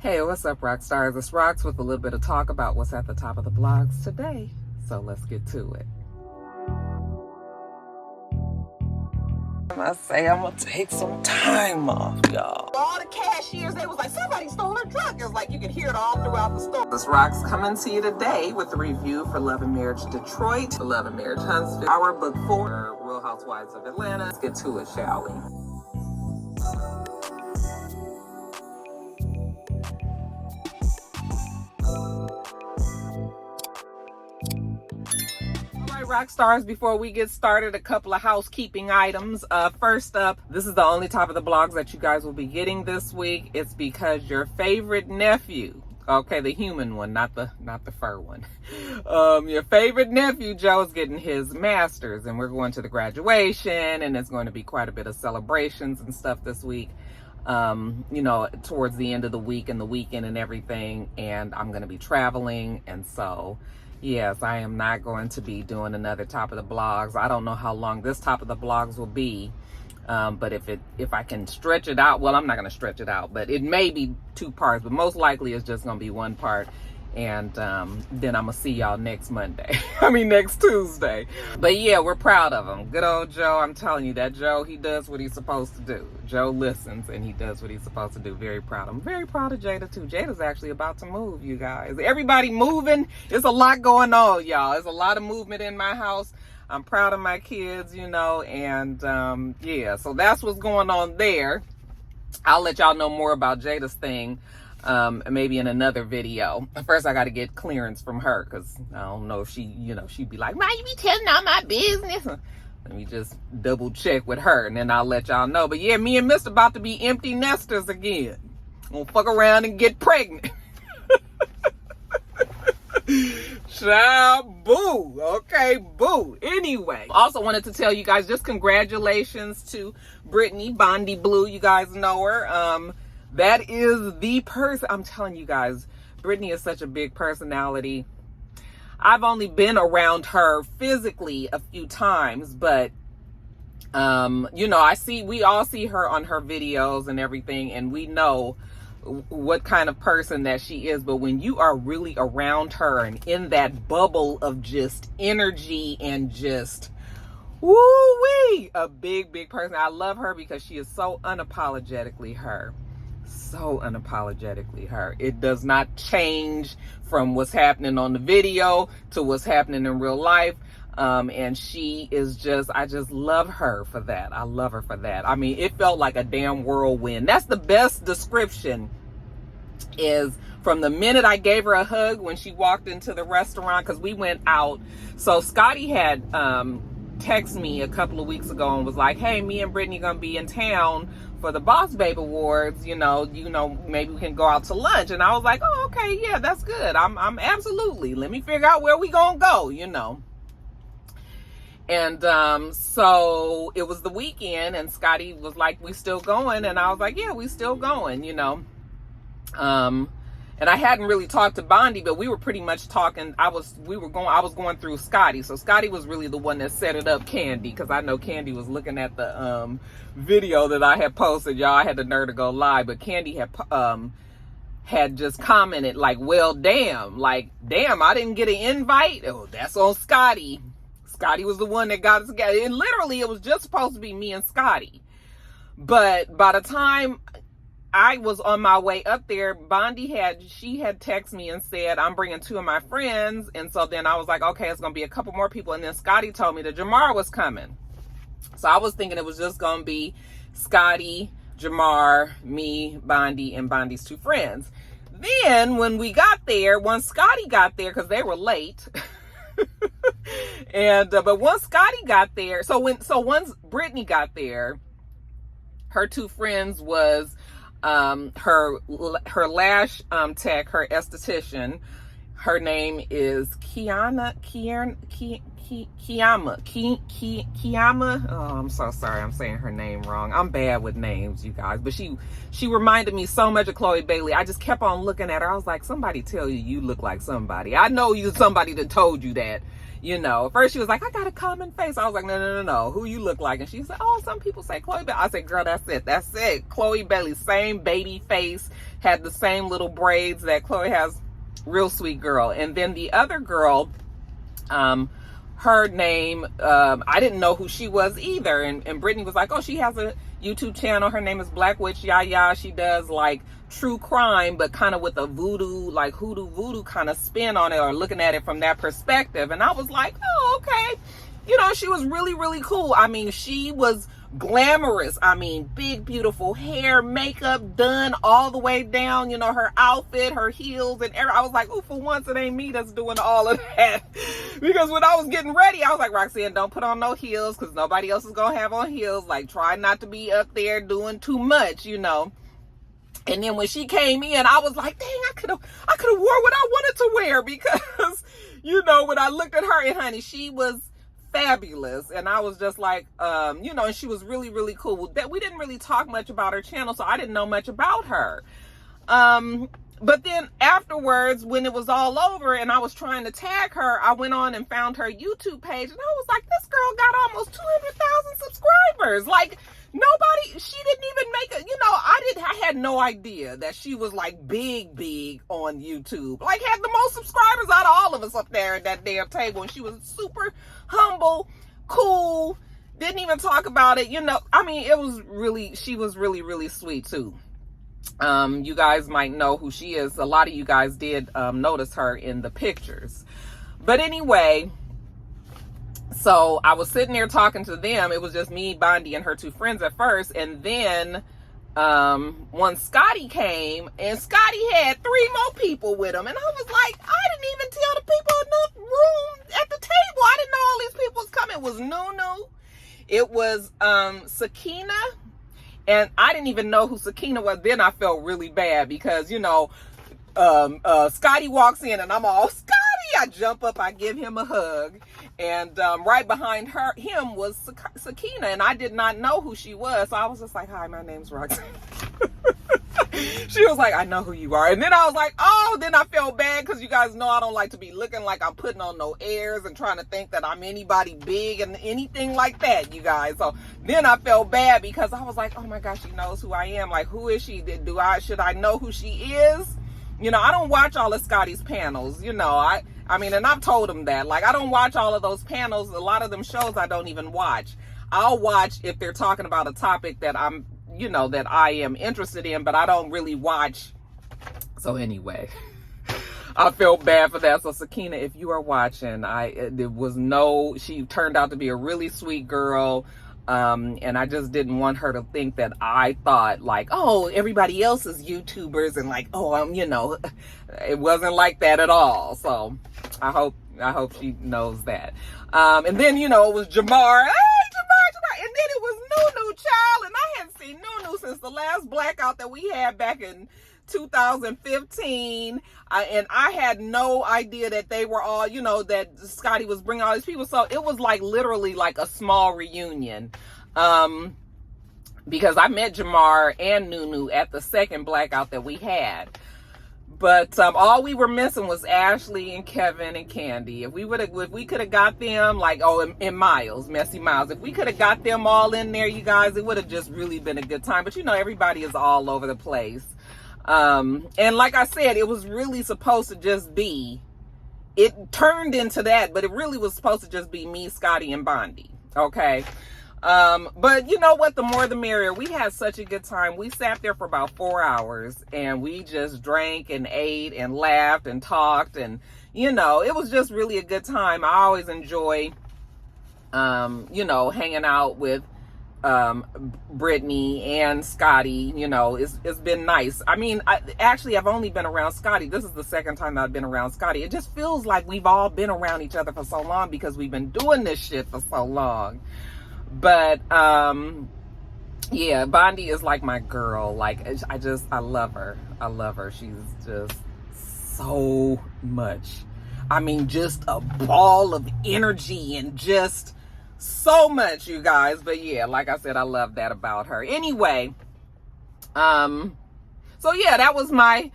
Hey, what's up, Roxstars? It's Rox with a little bit of talk about what's at the top of the blogs today. So let's get to it. I say I'm gonna take some time off, y'all. All the cashiers, they was like, somebody stole her truck. It's like you can hear it all throughout the store. This Rox coming to you today with a review for Love and Marriage Detroit, Love and Marriage Huntsville, our book 4, Real Housewives of Atlanta. Let's get to it, shall we? Rockstars, before we get started, a couple of housekeeping items. First up, this is the only top of the blogs that you guys will be getting this week. It's because your favorite nephew, okay, the human one, not the fur one, your favorite nephew Joe is getting his master's, and we're going to the graduation, and it's going to be quite a bit of celebrations and stuff this week, towards the end of the week and the weekend and everything, and I'm going to be traveling, and so yes, I am not going to be doing another top of the blogs. I don't know how long this top of the blogs will be, but if I can stretch it out, well, I'm not going to stretch it out, but it may be 2 parts, but most likely it's just going to be 1 part, and then I'm going to see y'all next Tuesday. But yeah, we're proud of him. Good old Joe. I'm telling you, that Joe, he does what he's supposed to do. Joe listens and he does what he's supposed to do. Very proud. I'm very proud of Jada too. Jada's actually about to move, you guys. Everybody moving. It's a lot going on, y'all. There's a lot of movement in my house. I'm proud of my kids, and yeah, so that's what's going on there. I'll let y'all know more about Jada's thing maybe in another video. First, I got to get clearance from her, because I don't know if she'd be like, "Why you be telling all my business?" Let me just double check with her, and then I'll let y'all know. But yeah, me and Mr. about to be empty nesters again. Gonna fuck around and get pregnant. Child, boo. Okay, boo. Anyway, also wanted to tell you guys, just congratulations to Brittany, Bondy Blue. You guys know her. That is the person. I'm telling you guys, Brittany is such a big personality. I've only been around her physically a few times, but we all see her on her videos and everything, and we know what kind of person that she is. But when you are really around her and in that bubble of just energy and just woo-wee, a big person. I love her because she is so unapologetically her. So unapologetically her. It does not change from what's happening on the video to what's happening in real life. And she is I just love her for that. I love her for that. I mean, it felt like a damn whirlwind. That's the best description, is from the minute I gave her a hug when she walked into the restaurant, because we went out. So Scotty had texted me a couple of weeks ago and was like, "Hey, me and Brittany gonna be in town for the Boss Babe Awards, maybe we can go out to lunch." And I was like, "Oh, okay, yeah, that's good. I'm absolutely, let me figure out where we gonna go, And so it was the weekend, and Scotty was like, "We still going?" And I was like, "Yeah, we still going," And I hadn't really talked to Bondy, but we were pretty much talking. I was going through Scotty. So Scotty was really the one that set it up, Candy, because I know Candy was looking at the video that I had posted. Y'all, I had the nerve to go live, but Candy had just commented like, "Well, damn, I didn't get an invite." Oh, that's on Scotty. Scotty was the one that got us together. And literally, it was just supposed to be me and Scotty. But by the time I was on my way up there, Bondy had texted me and said, "I'm bringing 2 of my friends." And so then I was like, okay, it's going to be a couple more people. And then Scotty told me that Jamar was coming. So I was thinking it was just going to be Scotty, Jamar, me, Bondy, and Bondy's 2 friends. Then when once Scotty got there, because they were late, and but once Scotty got there, so once Brittany got there, her 2 friends was her lash tech, her esthetician. Her name is Kiana Kiyama. Oh, I'm so sorry. I'm saying her name wrong. I'm bad with names, you guys. But she reminded me so much of Chloe Bailey. I just kept on looking at her. I was like, somebody tell you look like somebody. I know you somebody that told you that. First she was like, I got a common face. I was like, no. Who you look like? And she said, oh, some people say Chloe Bailey. I said, girl, that's it. Chloe Bailey, same baby face, had the same little braids that Chloe has. Real sweet girl. And then the other girl, her name, I didn't know who she was either. And Brittany was like, oh, she has a YouTube channel. Her name is Black Witch Yaya. She does like true crime, but kind of with a voodoo, like hoodoo voodoo kind of spin on it, or looking at it from that perspective. And I was like, oh, okay. She was really, really cool. I mean, she was glamorous. I mean, big, beautiful hair, makeup done all the way down, her outfit, her heels, and everything. I was like, oh, for once it ain't me that's doing all of that. Because when I was getting ready, I was like, Roxanne, don't put on no heels, because nobody else is going to have on heels. Like, try not to be up there doing too much, And then when she came in, I was like, dang, I could have wore what I wanted to wear, because, when I looked at her, and honey, she was fabulous. And I was just like, and she was really, really cool. That we didn't really talk much about her channel, so I didn't know much about her. But then afterwards, when it was all over and I was trying to tag her, I went on and found her YouTube page, and I was like, this girl got almost 200,000 subscribers. Like, she didn't even make it, I had no idea that she was like big on YouTube. Like, had the most subscribers out of all of us up there at that damn table. And she was super humble, cool, didn't even talk about it. I mean, she was really, really sweet too. You guys might know who she is. A lot of you guys did notice her in the pictures. But anyway, so I was sitting there talking to them. It was just me, Bondy, and her two friends at first. And then when Scotty came, and Scotty had 3 more people with him. And I was like, I didn't even tell the people in the room at the table. I didn't know all these people was coming. It was Nunu. It was Sakina. And I didn't even know who Sakina was. Then I felt really bad because, Scotty walks in and I'm all, Scotty! I jump up, I give him a hug. And right behind him was Sakina. And I did not know who she was. So I was just like, hi, my name's Roxanne. She was like, I know who you are. And then I was like, oh, then I felt bad because you guys know I don't like to be looking like I'm putting on no airs and trying to think that I'm anybody big and anything like that, you guys. So then I felt bad because I was like, oh my gosh, she knows who I am. Like, who is she? Should I know who she is? I don't watch all of Scotty's panels. I mean, and I've told him that. Like, I don't watch all of those panels. A lot of them shows I don't even watch. I'll watch if they're talking about a topic that I'm, that I am interested in, but I don't really watch. So anyway, I felt bad for that. So Sakina, if you are watching, she turned out to be a really sweet girl. And I just didn't want her to think that I thought like, oh, everybody else is YouTubers and like, oh, it wasn't like that at all. So I hope she knows that. And then, it was Jamar. Hey, Jamar. And then it was Nunu, child. And I hadn't seen Nunu since the last blackout that we had back in 2015. And I had no idea that they were all, that Scotty was bringing all these people. So it was like literally like a small reunion. Because I met Jamar and Nunu at the second blackout that we had. But all we were missing was Ashley and Kevin and Candy. If we could have got them, like, and Miles, Messy Miles, if we could have got them all in there, you guys, it would have just really been a good time. But everybody is all over the place. And like I said, it was really supposed to just be, it turned into that, but it really was supposed to just be me, Scotty, and Bondy. Okay. But you know what? The more the merrier. We had such a good time. We sat there for about 4 hours and we just drank and ate and laughed and talked. And, it was just really a good time. I always enjoy, hanging out with Brittany and Scotty. It's been nice. I mean, I've only been around Scotty. This is the second time that I've been around Scotty. It just feels like we've all been around each other for so long because we've been doing this shit for so long. But yeah, Bondy is like my girl. Like, I love her. She's just so much. I mean, just a ball of energy and just so much, you guys. But yeah, like I said, I love that about her. Anyway, so yeah, that was my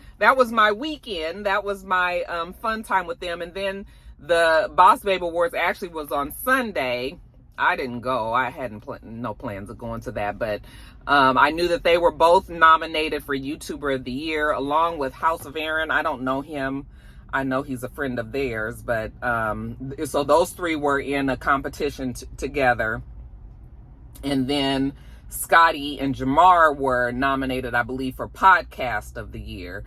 weekend. That was my fun time with them. And then the Boss Babe Awards actually was on Sunday. I didn't go. I hadn't no plans of going to that, but I knew that they were both nominated for YouTuber of the Year, along with House of Aaron. I don't know him. I know he's a friend of theirs, but so those three were in a competition together. And then Scotty and Tamar were nominated, I believe, for Podcast of the Year.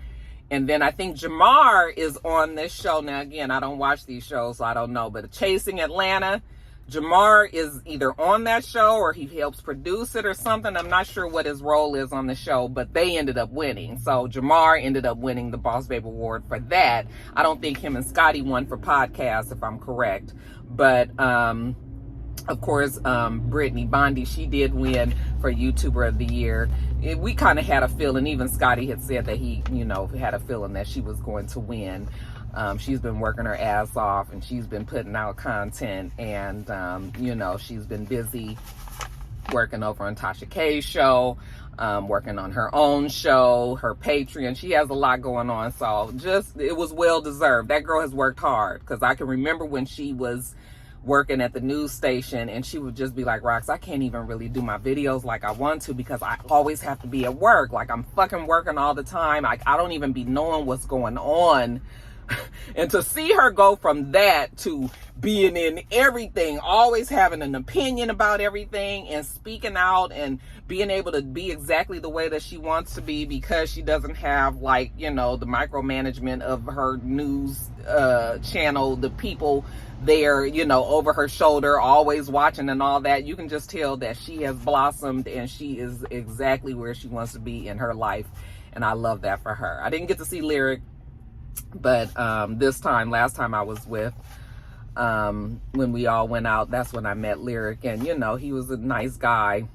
And then I think Tamar is on this show. Now, again, I don't watch these shows, so I don't know. But Chasing Atlanta, Tamar is either on that show or he helps produce it or something. I'm not sure what his role is on the show, but they ended up winning. So Tamar ended up winning the Boss Babe Award for that. I don't think him and Scotty won for Podcast, if I'm correct. But, of course, Brittany Bondy, she did win for YouTuber of the Year. We kind of had a feeling, even Scotty had said that he, had a feeling that she was going to win. She's been working her ass off and she's been putting out content, and, she's been busy working over on Tasha K's show, working on her own show, her Patreon. She has a lot going on. So it was well deserved. That girl has worked hard, because I can remember when she was working at the news station and she would just be like, Rox, I can't even really do my videos like I want to because I always have to be at work. Like, I'm fucking working all the time. I don't even be knowing what's going on. And to see her go from that to being in everything, always having an opinion about everything and speaking out and being able to be exactly the way that she wants to be, because she doesn't have, like, the micromanagement of her news channel, the people there, over her shoulder, always watching and all that. You can just tell that she has blossomed and she is exactly where she wants to be in her life. And I love that for her. I didn't get to see Lyric, but last time I was with, when we all went out, that's when I met Lyric, and he was a nice guy.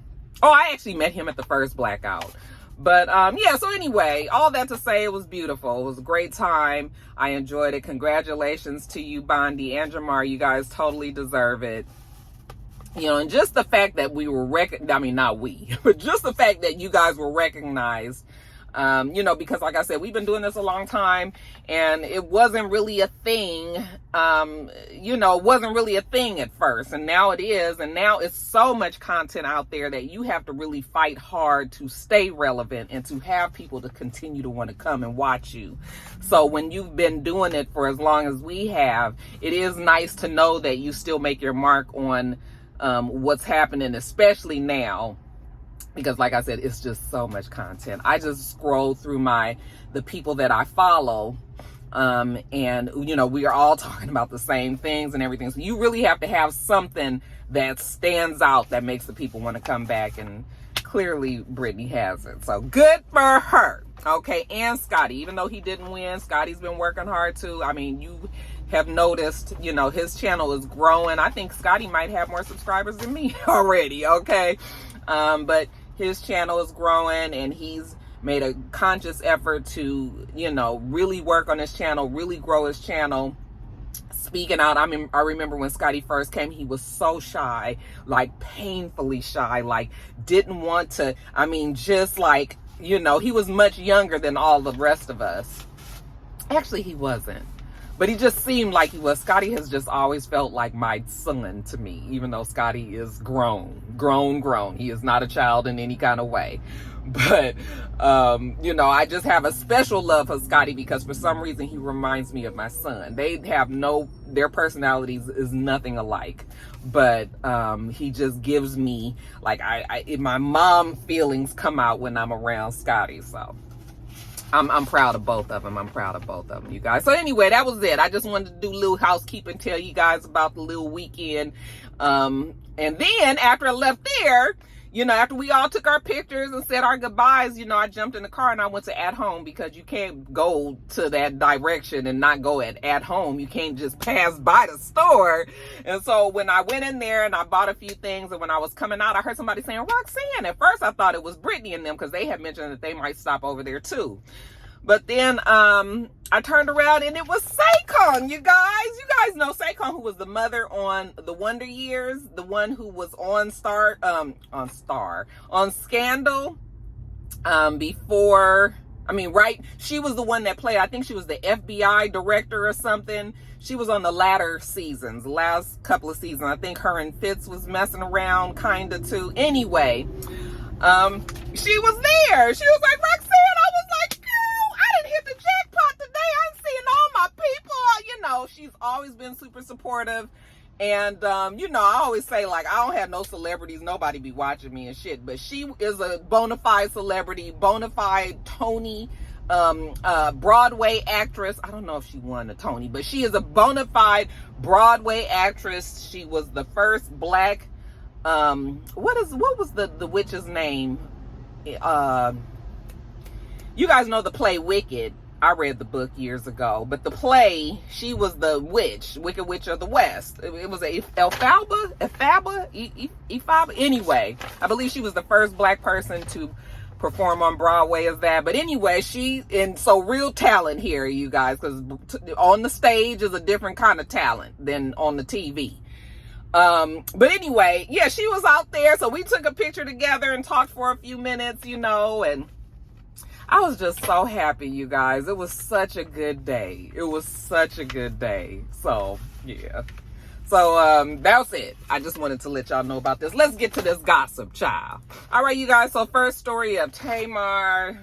Oh, I actually met him at the first Blackout. But yeah, so anyway, all that to say, it was beautiful. It was a great time. I enjoyed it. Congratulations to you, Bondy and Tamar. You guys totally deserve it. And just the fact that we were not we, but just the fact that you guys were recognized. Because like I said, we've been doing this a long time, and it wasn't really a thing. It wasn't really a thing at first, and now it is. And now it's so much content out there that you have to really fight hard to stay relevant and to have people to continue to want to come and watch you. So when you've been doing it for as long as we have, it is nice to know that you still make your mark on what's happening, especially now. Because like I said, it's just so much content. I just scroll through the people that I follow, and we are all talking about the same things and everything. So you really have to have something that stands out that makes the people want to come back, and clearly Brittany has it. So good for her. Okay, and Scotty, even though he didn't win, Scotty's been working hard too. I mean, you have noticed, his channel is growing. I think Scotty might have more subscribers than me already. Okay, but his channel is growing, and he's made a conscious effort to, really work on his channel, really grow his channel. Speaking out, I remember when Scotty first came, he was so shy, like painfully shy, like didn't want to, just like, he was much younger than all the rest of us. Actually, he wasn't. But he just seemed like he was. Scotty has just always felt like my son to me, even though Scotty is grown. He is not a child in any kind of way. But, I just have a special love for Scotty because for some reason he reminds me of my son. Their personalities is nothing alike. But he just gives me, like, my mom feelings come out when I'm around Scotty, so. I'm proud of both of them. You guys. So anyway, that was it. I just wanted to do a little housekeeping, tell you guys about the little weekend. And then after I left there, after we all took our pictures and said our goodbyes, I jumped in the car and I went to At Home, because you can't go to that direction and not go at home. You can't just pass by the store. And so when I went in there and I bought a few things, and when I was coming out, I heard somebody saying Roxanne. At first I thought it was Brittany and them, because they had mentioned that they might stop over there too. But then I turned around and it was Saquon, you guys. You guys know Saquon, who was the mother on the Wonder Years, the one who was on Scandal before. I mean, right? She was the one that played, I think she was the FBI director or something. She was on the latter seasons, the last couple of seasons. I think her and Fitz was messing around kind of too. Anyway, she was there. She was like, Roxanne, I was like, girl, I didn't hit the jackpot today. I'm seeing all my people. You know, she's always been super supportive. And, you know, I always say, like, I don't have no celebrities. Nobody be watching me and shit. But she is a bona fide celebrity, bona fide Tony, Broadway actress. I don't know if she won a Tony, but she is a bona fide Broadway actress. She was the first black, what was the witch's name? You guys know the play Wicked. I read the book years ago, but the play, she was the witch, Wicked Witch of the West. It was Elphaba. Anyway, I believe she was the first black person to perform on Broadway as that. But anyway, so real talent here, you guys, because on the stage is a different kind of talent than on the TV. But anyway, yeah, she was out there. So we took a picture together and talked for a few minutes, you know, and I was just so happy, you guys. It was such a good day. It was such a good day. So, yeah. So, that's it. I just wanted to let y'all know about this. Let's get to this gossip, child. All right, you guys. So, first story of Tamar.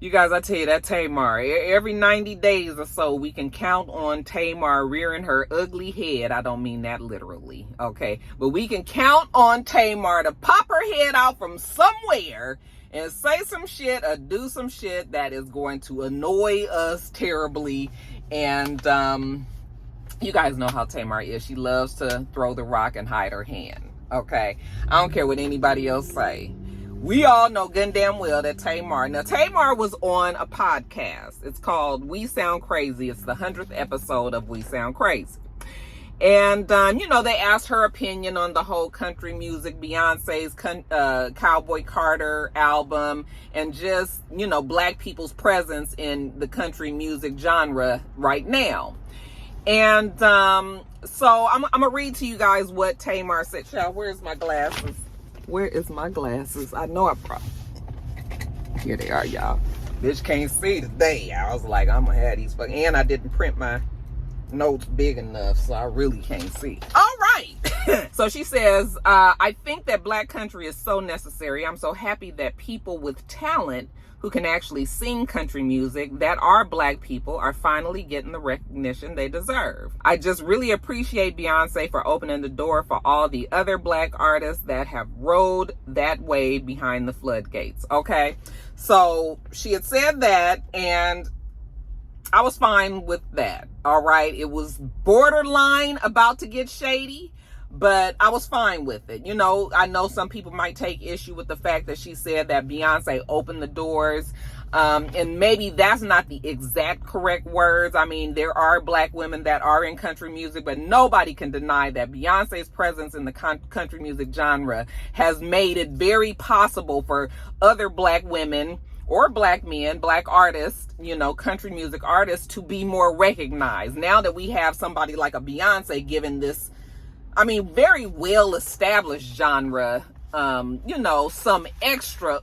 You guys, I tell you, that Tamar, every 90 days or so, we can count on Tamar rearing her ugly head. I don't mean that literally, okay? But we can count on Tamar to pop her head out from somewhere and say some shit or do some shit that is going to annoy us terribly. And you guys know how Tamar is. She loves to throw the rock and hide her hand, okay? I don't care what anybody else say. We all know good and damn well that Tamar was on a podcast. It's called We Sound Crazy. It's the 100th episode of We Sound Crazy. And, you know, they asked her opinion on the whole country music, Beyonce's Cowboy Carter album, and just, you know, black people's presence in the country music genre right now. And so I'm going to read to you guys what Tamar said. Child, where's my glasses? Where is my glasses? I know I probably... Here they are, y'all. Bitch can't see today. I was like, I'm gonna have these fucking... And I didn't print my notes big enough, so I really can't see. All right. So she says, I think that black country is so necessary. I'm so happy that people with talent who can actually sing country music that are black people are finally getting the recognition they deserve. I just really appreciate Beyonce for opening the door for all the other black artists that have rode that wave behind the floodgates. Okay. So she had said that, and I was fine with that. All right. It was borderline about to get shady, but I was fine with it. You know, I know some people might take issue with the fact that she said that Beyonce opened the doors. And maybe that's not the exact correct words. I mean, there are black women that are in country music, but nobody can deny that Beyonce's presence in the country music genre has made it very possible for other black women or black men, black artists, you know, country music artists to be more recognized. Now that we have somebody like a Beyonce given this, I mean, very well-established genre, you know, some extra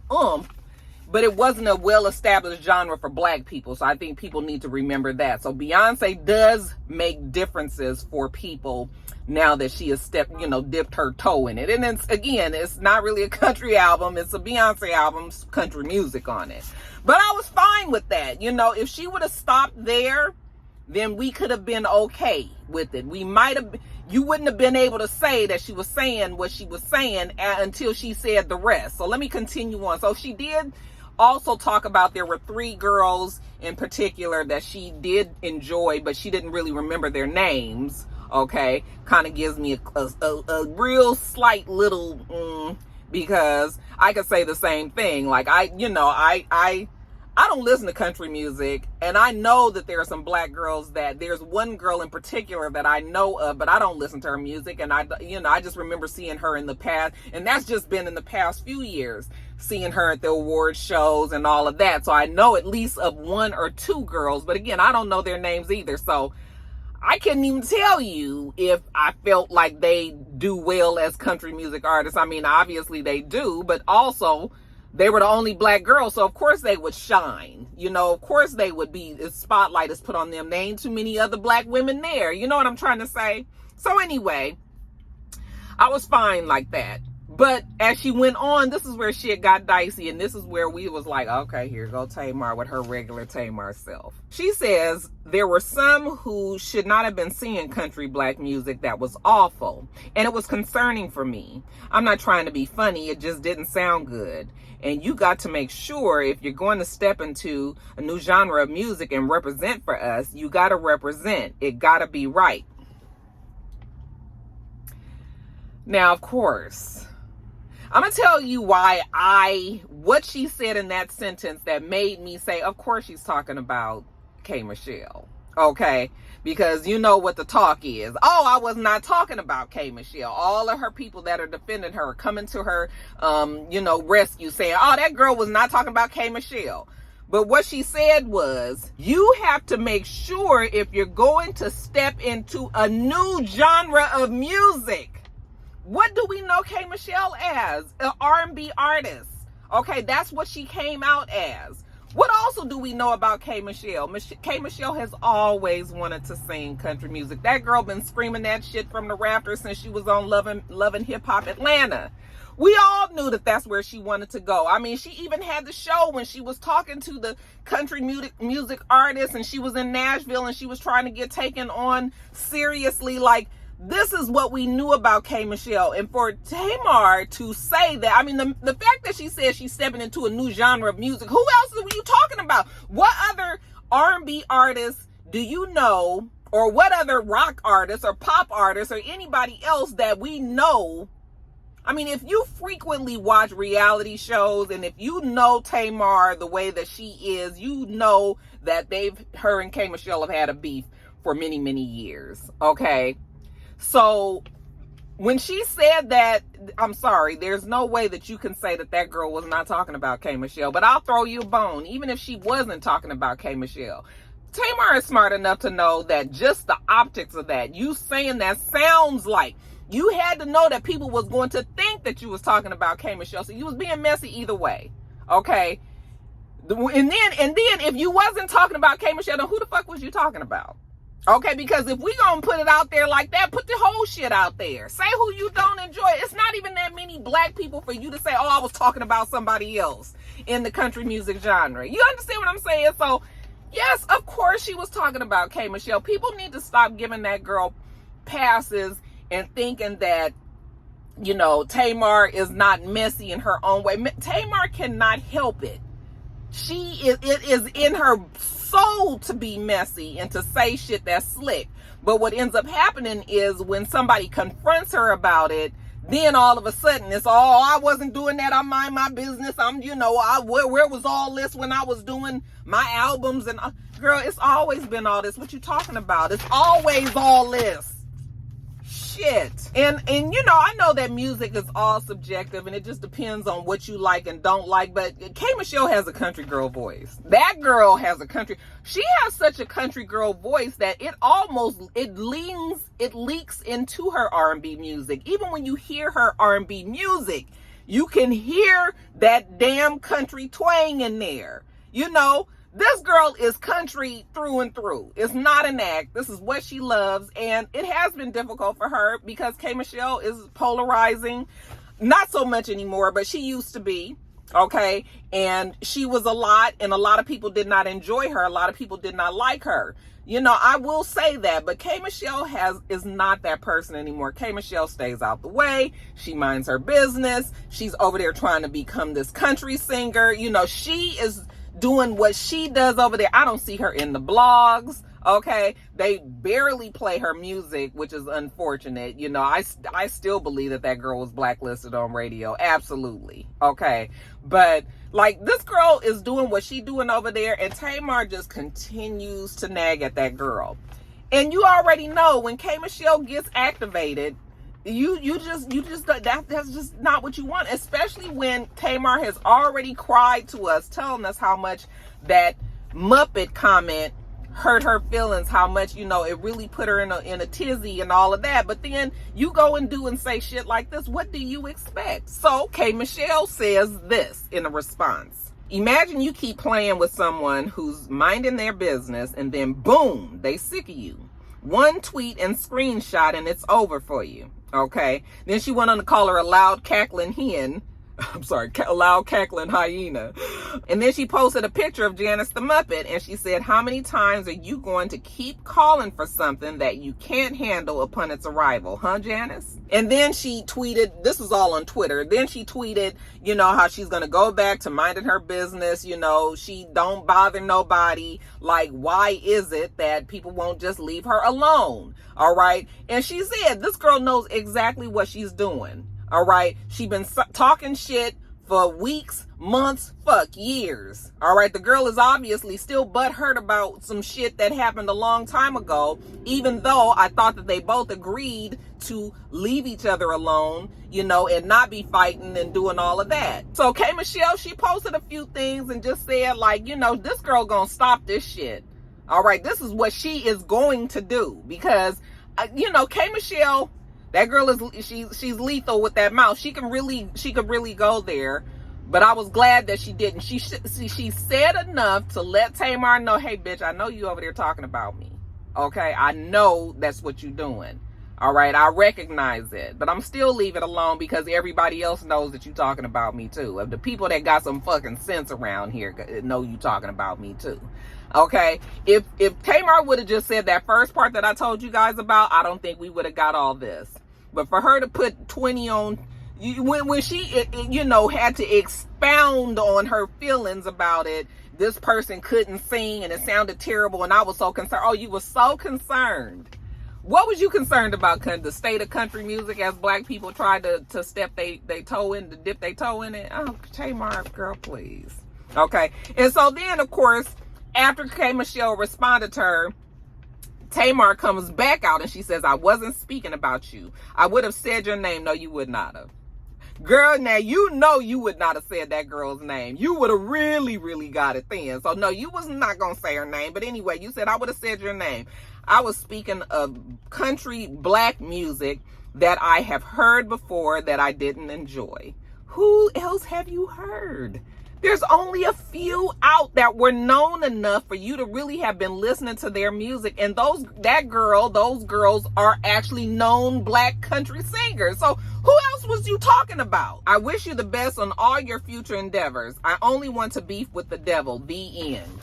but it wasn't a well-established genre for black people. So I think people need to remember that. So Beyonce does make differences for people now that she has dipped her toe in it. And it's not really a country album. It's a Beyonce album, country music on it. But I was fine with that. You know, if she would have stopped there, then we could have been okay with it. You wouldn't have been able to say that she was saying what she was saying until she said the rest. So let me continue on. So she did also talk about there were 3 girls in particular that she did enjoy, but she didn't really remember their names. Okay. Kind of gives me a real slight little, because I could say the same thing. Like I I don't listen to country music, and I know that there are some black girls that there's one girl in particular that I know of, but I don't listen to her music. And I just remember seeing her in the past, and that's just been in the past few years, seeing her at the award shows and all of that. So I know at least of one or two girls, but again, I don't know their names either. So I couldn't even tell you if I felt like they do well as country music artists. I mean, obviously they do, but also they were the only black girls, so of course they would shine. Of course they would be, the spotlight is put on them. There ain't too many other black women there. You know what I'm trying to say? So anyway, I was fine like that. But as she went on, this is where shit got dicey, and this is where we was like, okay, here go Tamar with her regular Tamar self. She says, there were some who should not have been singing country black music that was awful, and it was concerning for me. I'm not trying to be funny, it just didn't sound good. And you got to make sure if you're going to step into a new genre of music and represent for us, you got to represent. It got to be right. Now, of course, I'm going to tell you what she said in that sentence that made me say, of course she's talking about K. Michelle. Okay? Because you know what the talk is. Oh, I was not talking about K. Michelle. All of her people that are defending her, coming to her, rescue, saying, oh, that girl was not talking about K. Michelle. But what she said was, you have to make sure if you're going to step into a new genre of music. What do we know K. Michelle as? An R&B artist. Okay, that's what she came out as. What also do we know about K. Michelle? K. Michelle has always wanted to sing country music. That girl been screaming that shit from the rafters since she was on Lovin' Hip Hop Atlanta. We all knew that that's where she wanted to go. I mean, she even had the show when she was talking to the country music artists, and she was in Nashville, and she was trying to get taken on seriously. Like, this is what we knew about K. Michelle. And for Tamar to say that, I mean, the fact that she said she's stepping into a new genre of music, who else were you talking about? What other R&B artists do you know, or what other rock artists or pop artists or anybody else that we know? I mean, if you frequently watch reality shows, and if you know Tamar the way that she is, you know that her and K. Michelle have had a beef for many, many years. Okay. So when she said that, I'm sorry, there's no way that you can say that girl was not talking about K. Michelle, but I'll throw you a bone. Even if she wasn't talking about K. Michelle, Tamar is smart enough to know that just the optics of that, you saying that sounds like you had to know that people was going to think that you was talking about K. Michelle. So you was being messy either way. Okay. And then if you wasn't talking about K. Michelle, then who the fuck was you talking about? Okay, because if we gonna put it out there like that, put the whole shit out there. Say who you don't enjoy. It's not even that many black people for you to say, oh, I was talking about somebody else in the country music genre. You understand what I'm saying? So, yes, of course she was talking about K. Michelle. People need to stop giving that girl passes and thinking that, Tamar is not messy in her own way. Tamar cannot help it. It is in her soul to be messy and to say shit that's slick. But what ends up happening is when somebody confronts her about it, then all of a sudden it's all, I wasn't doing that. I mind my business. Where was all this when I was doing my albums? And girl, it's always been all this. What you talking about? It's always all this shit. And I know that music is all subjective and it just depends on what you like and don't like, but K. Michelle has a country girl voice. That girl has she has such a country girl voice that it leaks into her R&B music. Even when you hear her R&B music, you can hear that damn country twang in there. This girl is country through and through. It's not an act. This is what she loves. And it has been difficult for her because K. Michelle is polarizing. Not so much anymore, but she used to be. Okay. And she was a lot, and a lot of people did not enjoy her. A lot of people did not like her. I will say that, but K. Michelle is not that person anymore. K. Michelle stays out the way. She minds her business. She's over there trying to become this country singer. She is doing what she does over there. I don't see her in the blogs. Okay. They barely play her music, which is unfortunate. I still believe that girl was blacklisted on radio. Absolutely. Okay. But Like, this girl is doing what she doing over there, and Tamar just continues to nag at that girl. And you already know when K Michelle gets activated, that's just not what you want, especially when Tamar has already cried to us, telling us how much that Muppet comment hurt her feelings, how much, you know, it really put her in a tizzy and all of that. But then you go and do and say shit like this. What do you expect? So K Michelle says this in a response. Imagine you keep playing with someone who's minding their business, and then boom, they sick of you. One tweet and screenshot and it's over for you. Okay. Then she went on to call her a loud cackling hen. I'm sorry, a loud cackling hyena. And then she posted a picture of Janice the Muppet, and she said, how many times are you going to keep calling for something that you can't handle upon its arrival, huh, Janice? And then she tweeted, this is all on Twitter, then she tweeted, you know, how she's going to go back to minding her business, you know, she don't bother nobody. Like, why is it that people won't just leave her alone? All right. And she said, this girl knows exactly what she's doing. All right. She been talking shit for weeks, months, fuck, years. All right. The girl is obviously still butthurt about some shit that happened a long time ago, even though I thought that they both agreed to leave each other alone, you know, and not be fighting and doing all of that. So K Michelle, she posted a few things and just said, like, you know, this girl gonna stop this shit. All right. This is what she is going to do, because, you know, K Michelle, that girl is, she's lethal with that mouth. She could really go there, but I was glad that she didn't. She said enough to let Tamar know, hey bitch, I know you over there talking about me. Okay, I know that's what you're doing. All right, I recognize it, but I'm still leave it alone, because everybody else knows that you're talking about me too. Of the people that got some fucking sense around here know you talking about me too. Okay, if Tamar would have just said that first part that I told you guys about, I don't think we would have got all this. But for her to put 20 on, when she, you know, had to expound on her feelings about it, this person couldn't sing and it sounded terrible, and I was so concerned. Oh, you were so concerned. What was you concerned about? The state of country music as black people tried to step they toe in, to dip their toe in it? Oh, Tamar, girl, please. Okay, and so then, of course, after K Michelle responded to her, Tamar comes back out and she says, I wasn't speaking about you. I would have said your name. No, you would not have. Girl, now you know you would not have said that girl's name. You would have really got it then. So no, you was not going to say her name. But anyway, you said I would have said your name. I was speaking of country black music that I have heard before that I didn't enjoy. Who else have you heard? There's only a few out that were known enough for you to really have been listening to their music. And those girls are actually known black country singers. So who else was you talking about? I wish you the best on all your future endeavors. I only want to beef with the devil. The end.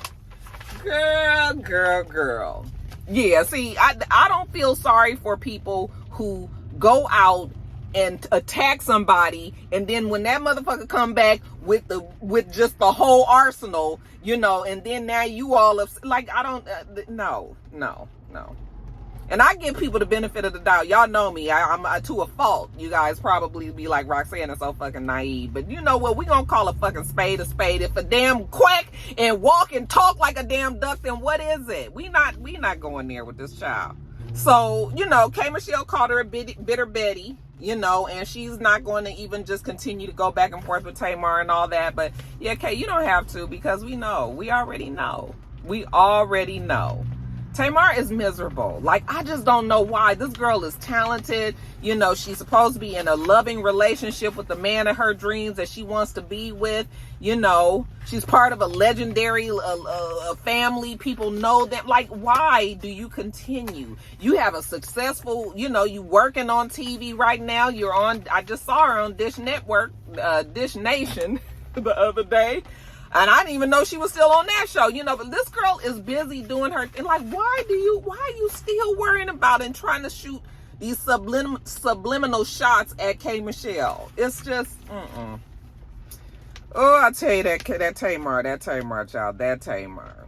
Girl. Yeah, see, I don't feel sorry for people who go out and attack somebody, and then when that motherfucker come back with just the whole arsenal, you know, and then now you all like, I don't no. And I give people the benefit of the doubt. Y'all know me. I'm to a fault. You guys probably be like, Roxanne is so fucking naive. But you know what? We gonna call a fucking spade a spade. If a damn quack and walk and talk like a damn duck, then what is it? We not going there with this child. So, you know, K Michelle called her a bitter Betty, you know, and she's not going to even just continue to go back and forth with Tamar and all that. But yeah, Kay, you don't have to, because we already know. Tamar is miserable. Like, I just don't know why. This girl is talented. You know, she's supposed to be in a loving relationship with the man of her dreams that she wants to be with. You know, she's part of a legendary family. People know them. Like, why do you continue? You have a successful, you know, you working on TV right now. You're on, I just saw her on Dish Network, Dish Nation the other day. And I didn't even know she was still on that show, you know, but this girl is busy doing her thing. Like, why are you still worrying about and trying to shoot these subliminal shots at K Michelle? It's just, Oh, I tell you, that Tamar, child, that Tamar.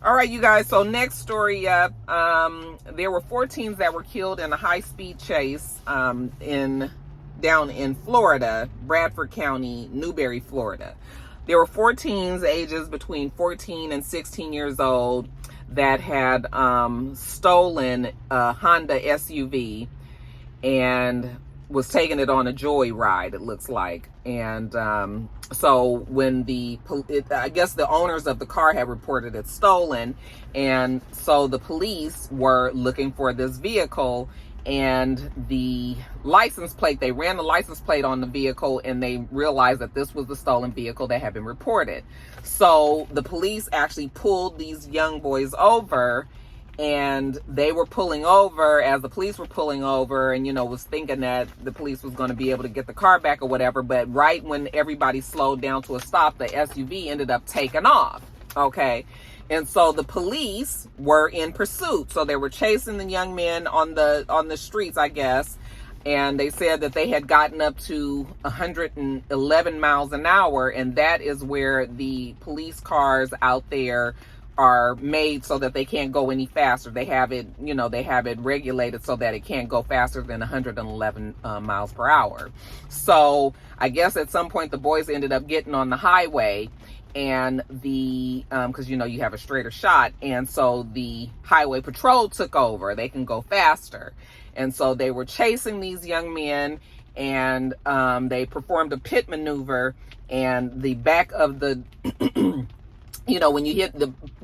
All right, you guys, so next story up, there were 4 teens that were killed in a high-speed chase in down in Florida, Bradford County, Newberry, Florida. There were 4 teens ages between 14 and 16 years old that had stolen a Honda SUV and was taking it on a joyride, it looks like. And so when I guess the owners of the car had reported it stolen, and so the police were looking for this vehicle, and the license plate, they ran the license plate on the vehicle, and they realized that this was the stolen vehicle that had been reported. So the police actually pulled these young boys over, and they were pulling over as the police were pulling over, and, was thinking that the police was going to be able to get the car back or whatever. But right when everybody slowed down to a stop, the SUV ended up taking off. Okay. And so the police were in pursuit. So they were chasing the young men on the streets, I guess. And they said that they had gotten up to 111 miles an hour. And that is where the police cars out there are made so that they can't go any faster. They have it, they have it regulated so that it can't go faster than 111 miles per hour. So I guess at some point the boys ended up getting on the highway, and because you have a straighter shot, and so the highway patrol took over. They can go faster, and so they were chasing these young men, and they performed a pit maneuver, and the back of the when you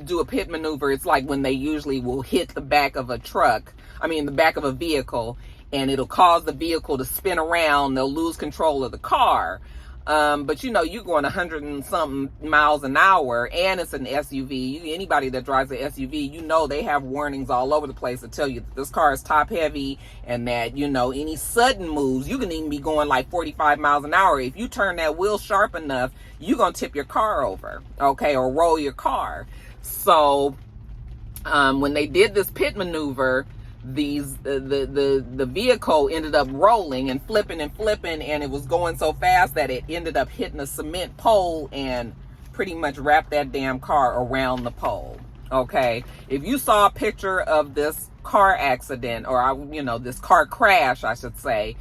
do a pit maneuver, it's like when they usually will hit the back of a the back of a vehicle, and it'll cause the vehicle to spin around. They'll lose control of the car. But you're going 100 and something miles an hour, and it's an SUV. Anybody that drives an SUV, they have warnings all over the place to tell you that this car is top heavy, and that, any sudden moves, you can even be going like 45 miles an hour. If you turn that wheel sharp enough, you're going to tip your car over, okay, or roll your car. So, when they did this pit maneuver, the vehicle ended up rolling and flipping, and it was going so fast that it ended up hitting a cement pole and pretty much wrapped that damn car around the pole. Okay, if you saw a picture of this car accident, or this car crash, I should say,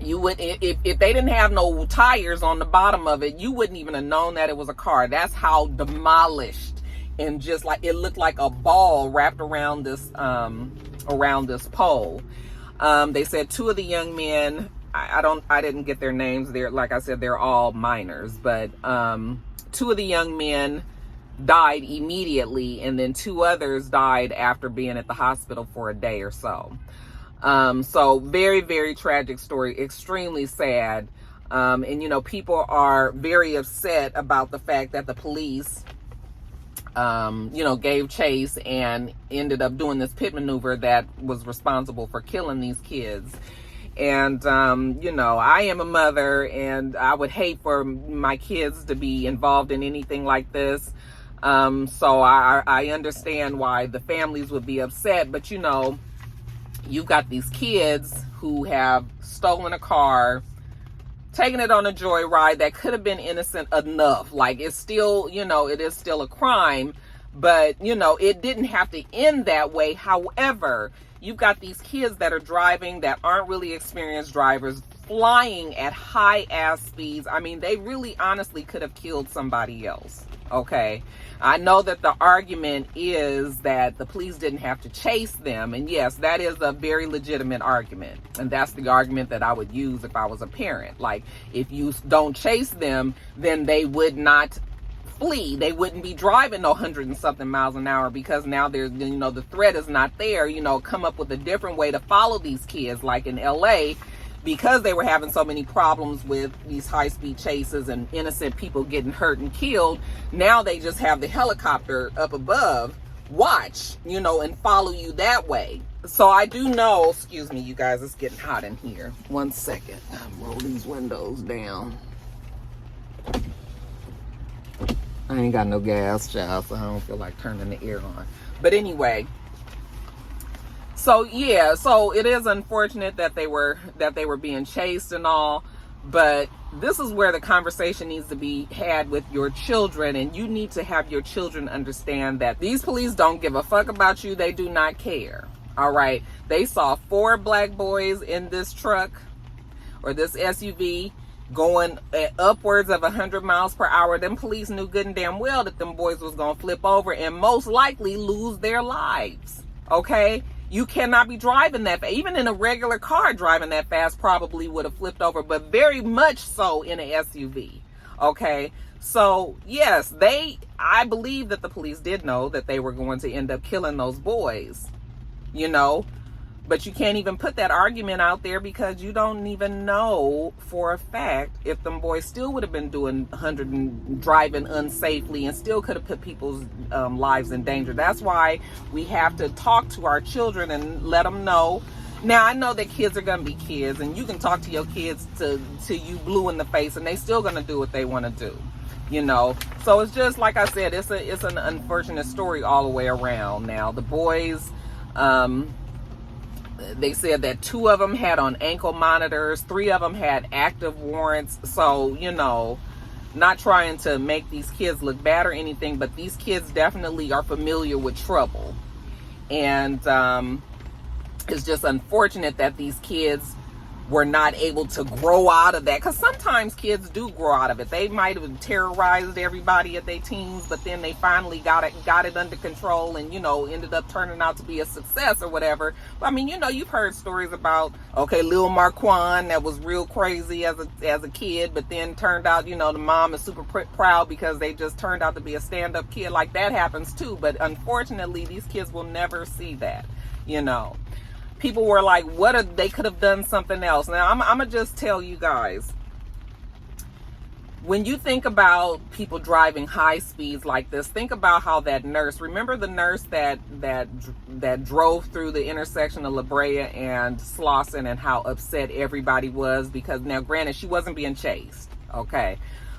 you would, if they didn't have no tires on the bottom of it, you wouldn't even have known that it was a car. That's how demolished, and just like it looked like a ball wrapped around this pole. They said 2 of the young men, I didn't get their names. They're, like I said, they're all minors, but 2 of the young men died immediately, and then 2 others died after being at the hospital for a day or so. So very, very tragic story, extremely sad. And people are very upset about the fact that the police gave chase and ended up doing this pit maneuver that was responsible for killing these kids. And, I am a mother, and I would hate for my kids to be involved in anything like this. So I understand why the families would be upset, but you've got these kids who have stolen a car, taking it on a joyride that could have been innocent enough. Like, it's still, it is still a crime, but, it didn't have to end that way. However, you've got these kids that are driving that aren't really experienced drivers, flying at high ass speeds. I mean, they really honestly could have killed somebody else. Okay. I know that the argument is that the police didn't have to chase them. And yes, that is a very legitimate argument. And that's the argument that I would use if I was a parent. Like, if you don't chase them, then they would not flee. They wouldn't be driving 100 and something miles an hour, because now there's, the threat is not there. Come up with a different way to follow these kids. Like in LA, because they were having so many problems with these high-speed chases and innocent people getting hurt and killed, now they just have the helicopter up above, watch, and follow you that way. So I do know, excuse me, you guys, it's getting hot in here. 1 second. Roll these windows down. I ain't got no gas, child, so I don't feel like turning the air on. But anyway, so yeah, so it is unfortunate that they were being chased and all, but this is where the conversation needs to be had with your children, and you need to have your children understand that these police don't give a fuck about you. They do not care. All right. They saw 4 black boys in this truck. or this SUV going at upwards of 100 miles per hour, them police knew good and damn well that them boys was gonna flip over and most likely lose their lives. Okay, you cannot be driving that fast. Even in a regular car, driving that fast probably would have flipped over, but very much so in an SUV. Okay, so yes, I believe that the police did know that they were going to end up killing those boys, you know, but you can't even put that argument out there because you don't even know for a fact if them boys still would have been doing 100 and driving unsafely and still could have put people's lives in danger. That's why we have to talk to our children and let them know. Now, I know that kids are going to be kids, and you can talk to your kids to you blue in the face, and they still going to do what they want to do, you know. So it's just, like I said, it's an unfortunate story all the way around. Now, the boys, they said that 2 of them had on ankle monitors, 3 of them had active warrants. So, you know, not trying to make these kids look bad or anything, but these kids definitely are familiar with trouble. And it's just unfortunate that these kids were not able to grow out of that, because sometimes kids do grow out of it. They might have terrorized everybody at their teens, but then they finally got it under control and, you know, ended up turning out to be a success or whatever. But I mean, you know, you've heard stories about, okay, Lil Marquand that was real crazy as a kid, but then turned out, you know, the mom is super proud because they just turned out to be a stand-up kid. Like, that happens too, but unfortunately these kids will never see that, you know. People were like, they could have done something else. Now, I'm going to just tell you guys, when you think about people driving high speeds like this, think about how that nurse, remember the nurse that drove through the intersection of La Brea and Slauson, and how upset everybody was because, now granted, she wasn't being chased, okay?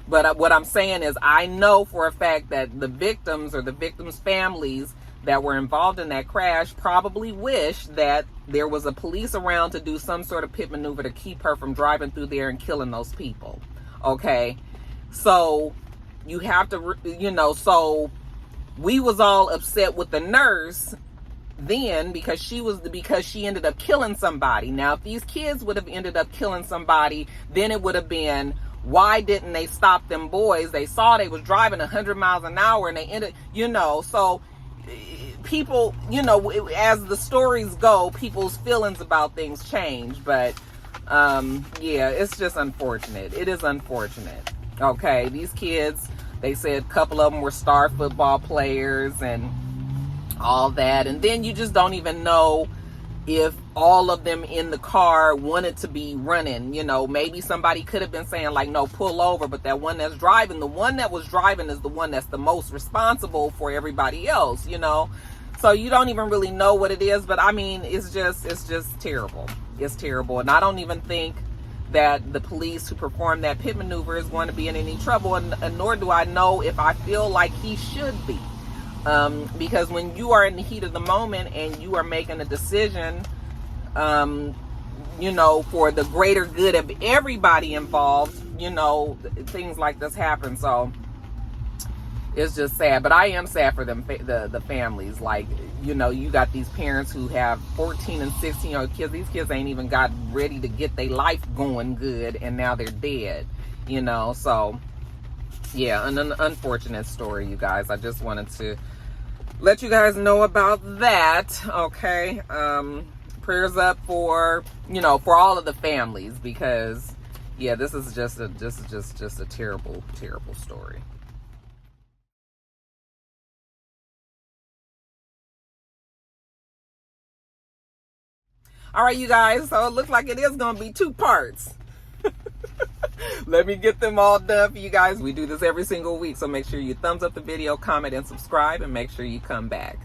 But what I'm saying is, I know for a fact that the victims or the victims' families that were involved in that crash probably wish that there was a police around to do some sort of pit maneuver to keep her from driving through there and killing those people. Okay, so you have to, you know, so we was all upset with the nurse then because she ended up killing somebody. Now, if these kids would have ended up killing somebody, then it would have been, why didn't they stop them boys? They saw they was driving 100 miles an hour and they ended, you know. So people, you know, as the stories go, people's feelings about things change. But yeah, it's just unfortunate. It is unfortunate. Okay, these kids, they said a couple of them were star football players and all that, and then you just don't even know if all of them in the car wanted to be running. You know, maybe somebody could have been saying like, no, pull over, but that one that's driving, the one that was driving is the one that's the most responsible for everybody else, you know. So you don't even really know what it is. But I mean, it's just terrible. It's terrible. And I don't even think that the police who performed that pit maneuver is going to be in any trouble, and nor do I know if I feel like he should be. Because when you are in the heat of the moment and you are making a decision, you know, for the greater good of everybody involved, you know, things like this happen. So it's just sad. But I am sad for them, the families. Like, you know, you got these parents who have 14 and 16-year-old kids. These kids ain't even got ready to get their life going good, and now they're dead, you know. So yeah, an unfortunate story, you guys. I just wanted to let you guys know about that. Okay, prayers up for, you know, for all of the families, because yeah, this is just a terrible story. All right, you guys, so it looks like it is going to be 2 parts. Let me get them all done for you guys. We do this every single week, so make sure you thumbs up the video, comment, and subscribe, and make sure you come back.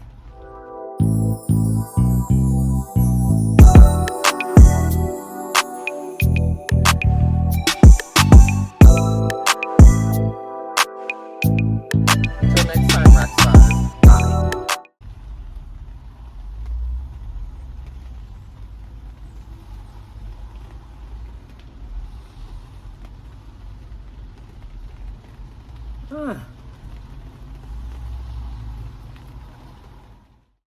Until next time, Roxstars. Bye. Huh.